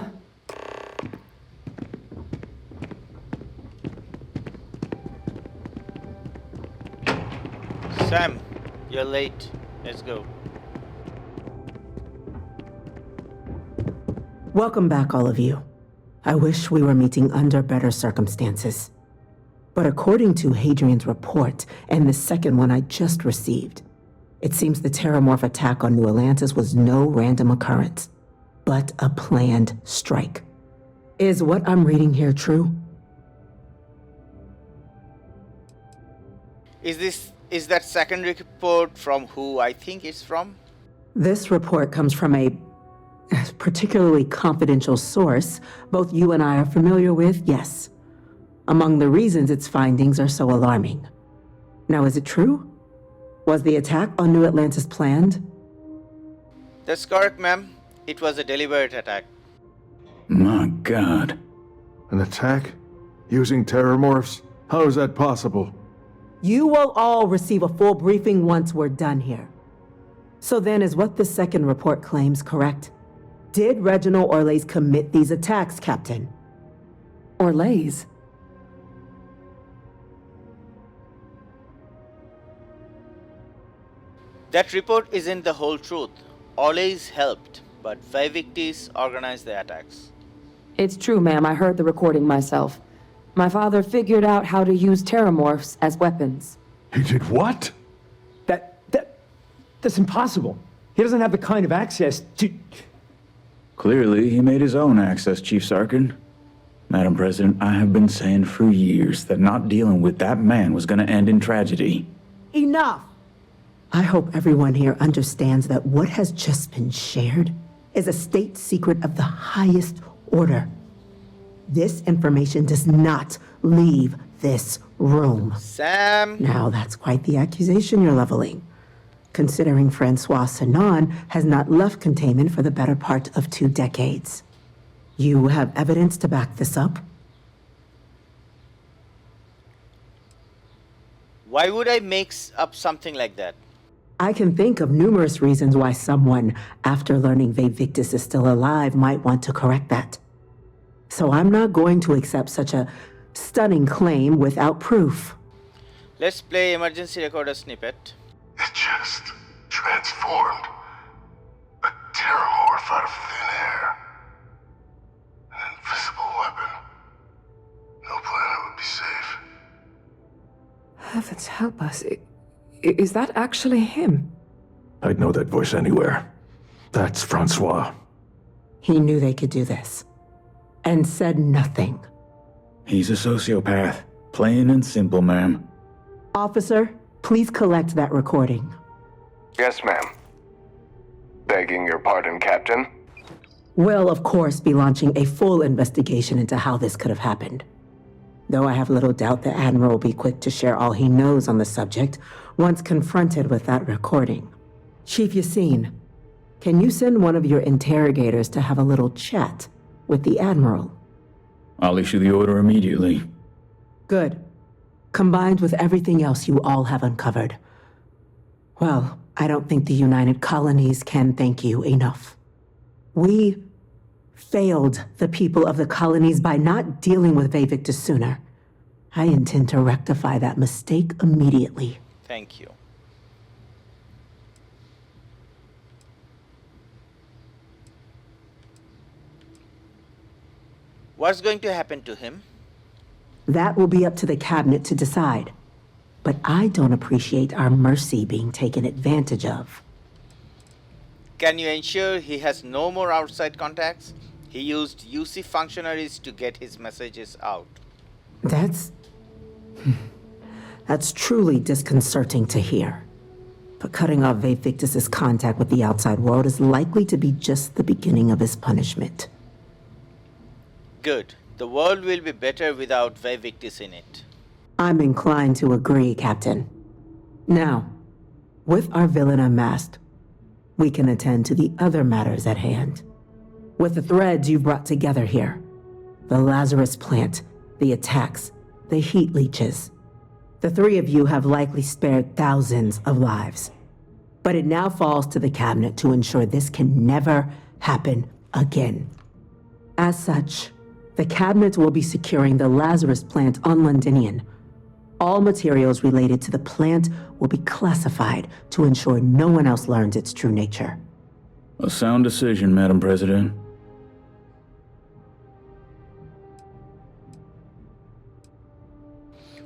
Sam, you're late. Let's go. Welcome back, all of you. I wish we were meeting under better circumstances. But according to Hadrian's report, and the second one I just received, it seems the Terramorph attack on New Atlantis was no random occurrence, but a planned strike. Is what I'm reading here true? Is that second report from who I think it's from? This report comes from a particularly confidential source both you and I are familiar with, yes. Among the reasons its findings are so alarming. Now, is it true? Was the attack on New Atlantis planned? That's correct, ma'am. It was a deliberate attack. My God. An attack? Using terramorphs? How is that possible? You will all receive a full briefing once we're done here. So then, is what the second report claims correct? Did Reginald Orlays commit these attacks, Captain? Orlays? That report isn't the whole truth. Orlays helped, but Vivictus organized the attacks. It's true, ma'am. I heard the recording myself. My father figured out how to use terramorphs as weapons. He did what? That's impossible. He doesn't have the kind of access to... Clearly, he made his own access, Chief Sarkin. Madam President, I have been saying for years that not dealing with that man was gonna end in tragedy. Enough! I hope everyone here understands that what has just been shared is a state secret of the highest order. This information does not leave this room. Sam! Now, that's quite the accusation you're leveling, considering Francois Sanon has not left containment for the better part of 2 decades. You have evidence to back this up? Why would I make up something like that? I can think of numerous reasons why someone, after learning Vivictus is still alive, might want to correct that. So I'm not going to accept such a stunning claim without proof. Let's play emergency recorder snippet. It just transformed. A terramorph out of thin air. An invisible weapon. No planet would be safe. Heavens help us. Is that actually him? I'd know that voice anywhere. That's Francois. He knew they could do this. And said nothing. He's a sociopath. Plain and simple, ma'am. Officer, please collect that recording. Yes, ma'am. Begging your pardon, Captain. We'll, of course, be launching a full investigation into how this could have happened. Though I have little doubt the Admiral will be quick to share all he knows on the subject once confronted with that recording. Chief Yassine, can you send one of your interrogators to have a little chat with the Admiral? I'll issue the order immediately. Good. Combined with everything else you all have uncovered. Well, I don't think the United Colonies can thank you enough. We failed the people of the colonies by not dealing with Vivictus sooner. I intend to rectify that mistake immediately. Thank you. What's going to happen to him? That will be up to the cabinet to decide. But I don't appreciate our mercy being taken advantage of. Can you ensure he has no more outside contacts? He used UC functionaries to get his messages out. That's truly disconcerting to hear. But cutting off Vae Victus's contact with the outside world is likely to be just the beginning of his punishment. Good. The world will be better without Vae Victus in it. I'm inclined to agree, Captain. Now, with our villain unmasked, we can attend to the other matters at hand. With the threads you've brought together here, the Lazarus plant, the attacks, the heat leeches, the three of you have likely spared thousands of lives. But it now falls to the cabinet to ensure this can never happen again. As such, the cabinet will be securing the Lazarus plant on Londonion. All materials related to the plant will be classified to ensure no one else learns its true nature. A sound decision, Madam President.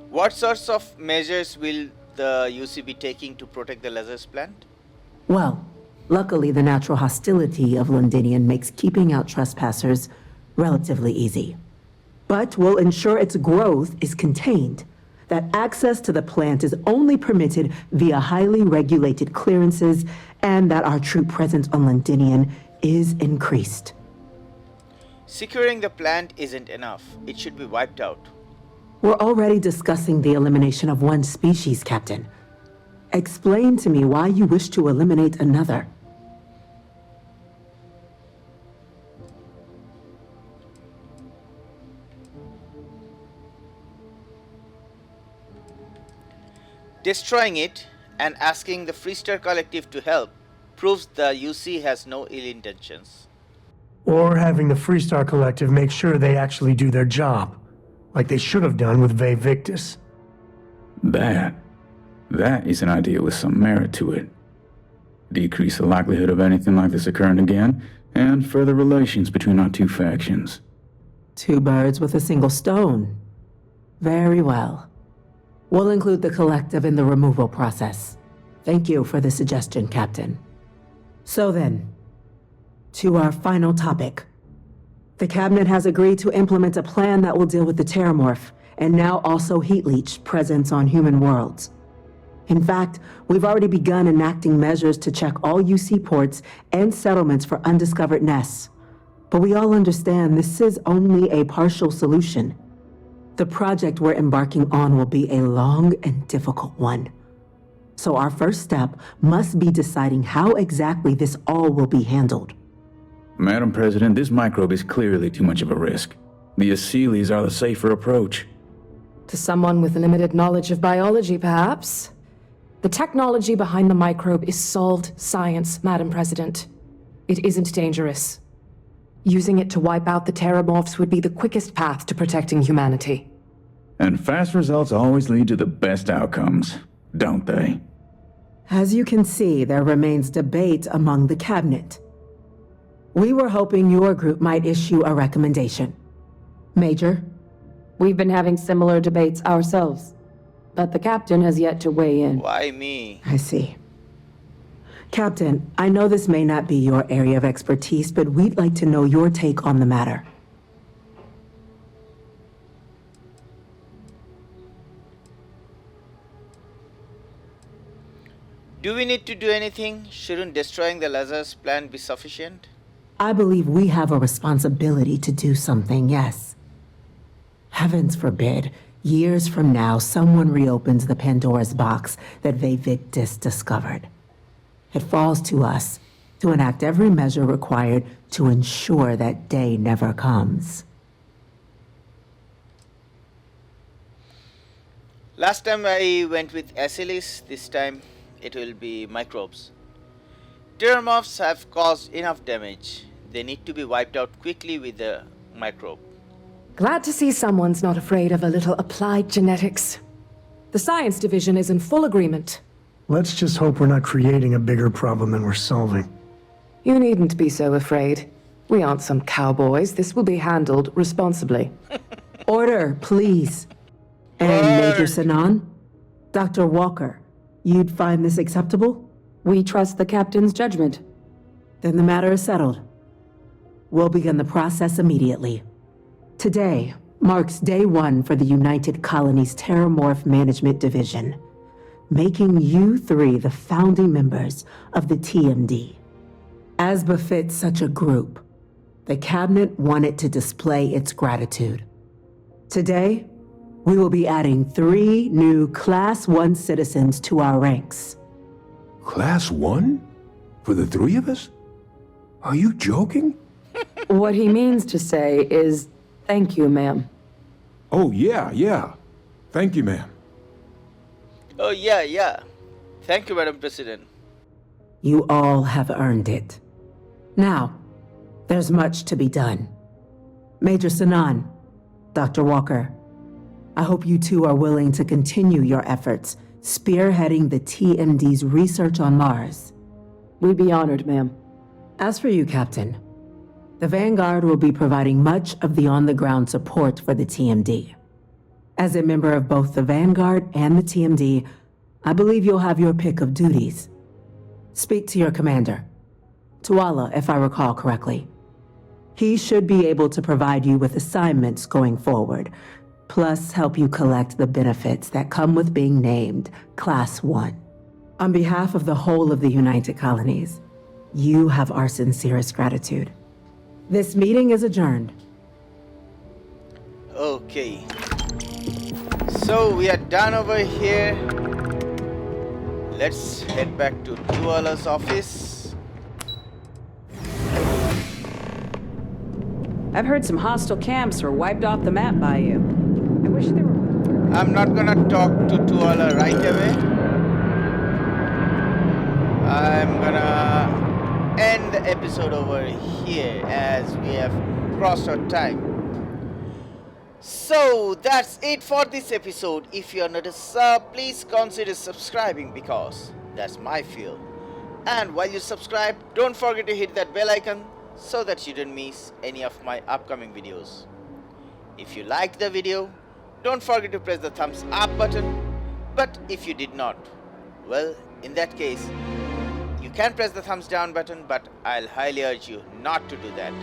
What sorts of measures will the UC be taking to protect the Lazarus plant? Well, luckily the natural hostility of Londonion makes keeping out trespassers relatively easy. But we'll ensure its growth is contained, that access to the plant is only permitted via highly regulated clearances, and that our troop presence on Londonion is increased. Securing the plant isn't enough. It should be wiped out. We're already discussing the elimination of one species, Captain. Explain to me why you wish to eliminate another. Destroying it and asking the Freestar Collective to help proves the UC has no ill intentions. Or having the Freestar Collective make sure they actually do their job, like they should have done with Vae Victus. That is an idea with some merit to it. Decrease the likelihood of anything like this occurring again, and further relations between our two factions. Two birds with a single stone. Very well. We'll include the collective in the removal process. Thank you for the suggestion, Captain. So then, to our final topic. The Cabinet has agreed to implement a plan that will deal with the Terramorph, and now also Heat Leech presence on human worlds. In fact, we've already begun enacting measures to check all UC ports and settlements for undiscovered nests. But we all understand this is only a partial solution. The project we're embarking on will be a long and difficult one. So our first step must be deciding how exactly this all will be handled. Madam President, this microbe is clearly too much of a risk. The Aseles are the safer approach. To someone with limited knowledge of biology, perhaps. The technology behind the microbe is solved science, Madam President. It isn't dangerous. Using it to wipe out the Terramorphs would be the quickest path to protecting humanity. And fast results always lead to the best outcomes, don't they? As you can see, there remains debate among the Cabinet. We were hoping your group might issue a recommendation. Major? We've been having similar debates ourselves, but the Captain has yet to weigh in. Why me? I see. Captain, I know this may not be your area of expertise, but we'd like to know your take on the matter. Do we need to do anything? Shouldn't destroying the Lazarus plant be sufficient? I believe we have a responsibility to do something, yes. Heavens forbid, years from now, someone reopens the Pandora's box that Vae Victus discovered. It falls to us to enact every measure required to ensure that day never comes. Last time I went with Aseles, this time it will be microbes. Terramorphs have caused enough damage. They need to be wiped out quickly with the microbe. Glad to see someone's not afraid of a little applied genetics. The science division is in full agreement. Let's just hope we're not creating a bigger problem than we're solving. You needn't be so afraid. We aren't some cowboys. This will be handled responsibly. Order, please. And Major Sanan? Dr. Walker, you'd find this acceptable? We trust the captain's judgment. Then the matter is settled. We'll begin the process immediately. Today marks day one for the United Colonies Terramorph Management Division, making you three the founding members of the TMD. As befits such a group, the Cabinet wanted to display its gratitude. Today, we will be adding 3 new Class 1 citizens to our ranks. Class 1? For the 3 of us? Are you joking? What he means to say is, thank you, ma'am. Oh, yeah. Thank you, ma'am. Oh, yeah. Thank you, Madam President. You all have earned it. Now, there's much to be done. Major Sanan, Dr. Walker, I hope you two are willing to continue your efforts spearheading the TMD's research on Mars. We'd be honored, ma'am. As for you, Captain, the Vanguard will be providing much of the on-the-ground support for the TMD. As a member of both the Vanguard and the TMD, I believe you'll have your pick of duties. Speak to your commander, Tuala, if I recall correctly. He should be able to provide you with assignments going forward, plus help you collect the benefits that come with being named Class 1. On behalf of the whole of the United Colonies, you have our sincerest gratitude. This meeting is adjourned. Okay. So we are done over here. Let's head back to Tuala's office. I've heard some hostile camps were wiped off the map by you. I wish there were... I'm not gonna talk to Tuala right away. I'm gonna end the episode over here as we have crossed our time. So that's it for this episode. If you're not a sub, please consider subscribing because that's my feel. And while you subscribe, don't forget to hit that bell icon so that you don't miss any of my upcoming videos. If you liked the video, don't forget to press the thumbs up button. But if you did not, well, in that case, you can press the thumbs down button, but I'll highly urge you not to do that.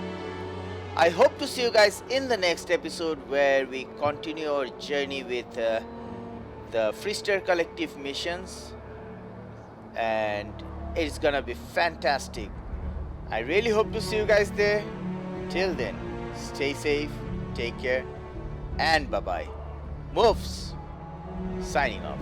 I hope to see you guys in the next episode where we continue our journey with the Freester Collective missions, and it's gonna be fantastic. I really hope to see you guys there. Till then, stay safe, take care, and bye-bye. MUFS signing off.